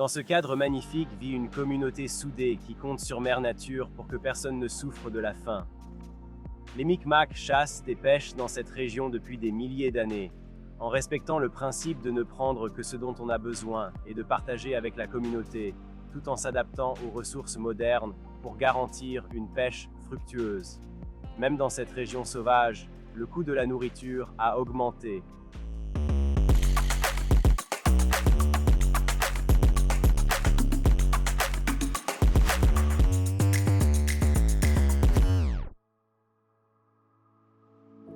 Dans ce cadre magnifique vit une communauté soudée qui compte sur Mère Nature pour que personne ne souffre de la faim. Les Micmacs chassent et pêchent dans cette région depuis des milliers d'années, en respectant le principe de ne prendre que ce dont on a besoin et de partager avec la communauté, tout en s'adaptant aux ressources modernes pour garantir une pêche fructueuse. Même dans cette région sauvage, le coût de la nourriture a augmenté.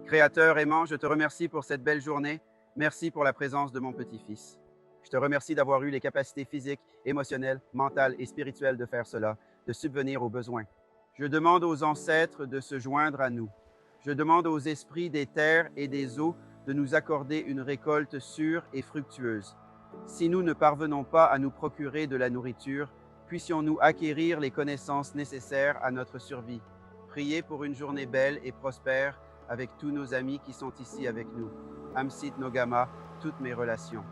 Créateur aimant, je te remercie pour cette belle journée. Merci pour la présence de mon petit-fils. Je te remercie d'avoir eu les capacités physiques, émotionnelles, mentales et spirituelles de faire cela, de subvenir aux besoins. Je demande aux ancêtres de se joindre à nous. Je demande aux esprits des terres et des eaux de nous accorder une récolte sûre et fructueuse. Si nous ne parvenons pas à nous procurer de la nourriture, puissions-nous acquérir les connaissances nécessaires à notre survie. Priez pour une journée belle et prospère avec tous nos amis qui sont ici avec nous. Amsit Nogama, toutes mes relations.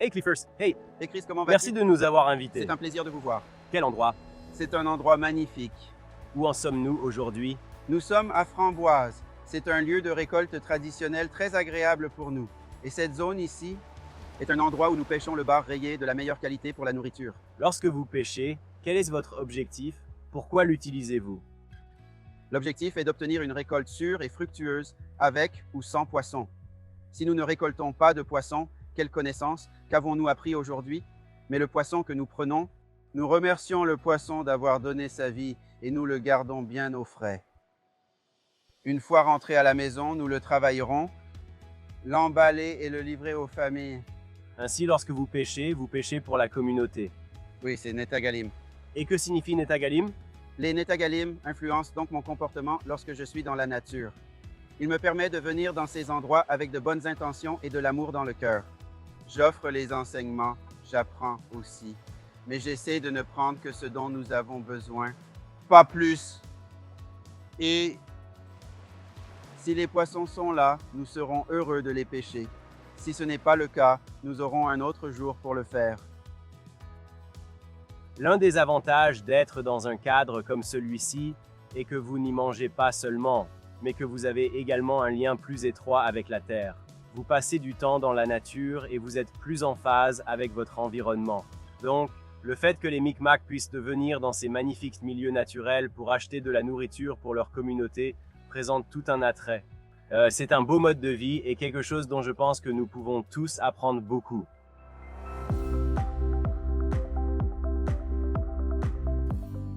Hey Cliffers, hey, Et Chris, comment vas-tu? merci de nous avoir invités. C'est un plaisir de vous voir. Quel endroit? C'est un endroit magnifique. Où en sommes-nous aujourd'hui? Nous sommes à Framboise. C'est un lieu de récolte traditionnel très agréable pour nous. Et cette zone ici est un endroit où nous pêchons le bar rayé de la meilleure qualité pour la nourriture. Lorsque vous pêchez, quel est votre objectif? Pourquoi l'utilisez-vous? L'objectif est d'obtenir une récolte sûre et fructueuse avec ou sans poisson. Si nous ne récoltons pas de poisson, quelle connaissance, qu'avons-nous appris aujourd'hui? Mais le poisson que nous prenons, nous remercions le poisson d'avoir donné sa vie et nous le gardons bien au frais. Une fois rentré à la maison, nous le travaillerons, l'emballer et le livrer aux familles. Ainsi, lorsque vous pêchez pour la communauté. Oui, c'est Netagalim. Et que signifie Netagalim? Les Netagalim influencent donc mon comportement lorsque je suis dans la nature. Il me permet de venir dans ces endroits avec de bonnes intentions et de l'amour dans le cœur. J'offre les enseignements, j'apprends aussi, mais j'essaie de ne prendre que ce dont nous avons besoin, pas plus. Et si les poissons sont là, nous serons heureux de les pêcher. Si ce n'est pas le cas, nous aurons un autre jour pour le faire. L'un des avantages d'être dans un cadre comme celui-ci est que vous n'y mangez pas seulement, mais que vous avez également un lien plus étroit avec la terre. Vous passez du temps dans la nature et vous êtes plus en phase avec votre environnement. Donc, le fait que les Micmacs puissent venir dans ces magnifiques milieux naturels pour acheter de la nourriture pour leur communauté présente tout un attrait. C'est un beau mode de vie et quelque chose dont je pense que nous pouvons tous apprendre beaucoup.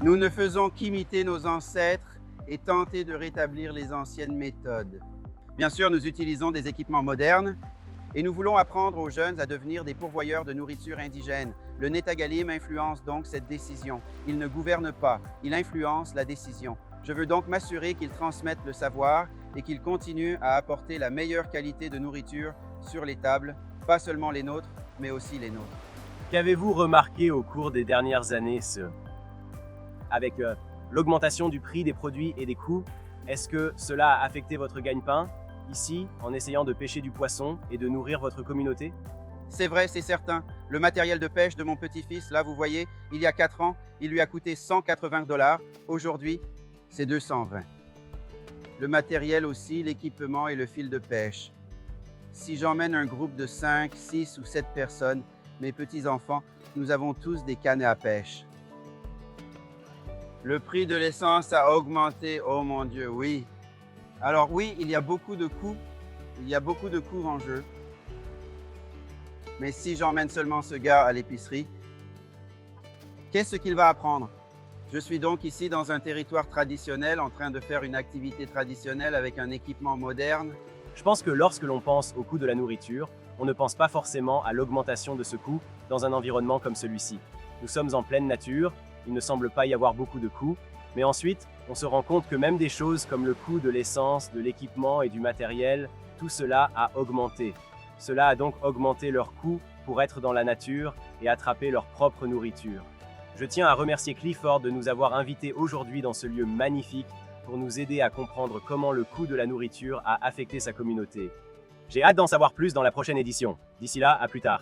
Nous ne faisons qu'imiter nos ancêtres et tenter de rétablir les anciennes méthodes. Bien sûr, nous utilisons des équipements modernes et nous voulons apprendre aux jeunes à devenir des pourvoyeurs de nourriture indigène. Le Netagalim influence donc cette décision. Il ne gouverne pas, il influence la décision. Je veux donc m'assurer qu'ils transmettent le savoir et qu'ils continuent à apporter la meilleure qualité de nourriture sur les tables, pas seulement les nôtres, mais aussi les nôtres. Qu'avez-vous remarqué au cours des dernières années, avec l'augmentation du prix des produits et des coûts, est-ce que cela a affecté votre gagne-pain, ici, en essayant de pêcher du poisson et de nourrir votre communauté? C'est vrai, c'est certain. Le matériel de pêche de mon petit-fils, là, vous voyez, il y a 4 ans, il lui a coûté 180 $. Aujourd'hui, c'est 220. Le matériel aussi, l'équipement et le fil de pêche. Si j'emmène un groupe de 5, 6 ou 7 personnes, mes petits-enfants, nous avons tous des cannes à pêche. Le prix de l'essence a augmenté, oh mon Dieu, oui. Alors oui, il y a beaucoup de coûts en jeu. Mais si j'emmène seulement ce gars à l'épicerie, qu'est-ce qu'il va apprendre? Je suis donc ici dans un territoire traditionnel en train de faire une activité traditionnelle avec un équipement moderne. Je pense que lorsque l'on pense au coût de la nourriture, on ne pense pas forcément à l'augmentation de ce coût dans un environnement comme celui-ci. Nous sommes en pleine nature, il ne semble pas y avoir beaucoup de coûts, mais ensuite, on se rend compte que même des choses comme le coût de l'essence, de l'équipement et du matériel, tout cela a augmenté. Cela a donc augmenté leur coût pour être dans la nature et attraper leur propre nourriture. Je tiens à remercier Clifford de nous avoir invités aujourd'hui dans ce lieu magnifique pour nous aider à comprendre comment le coût de la nourriture a affecté sa communauté. J'ai hâte d'en savoir plus dans la prochaine édition. D'ici là, à plus tard.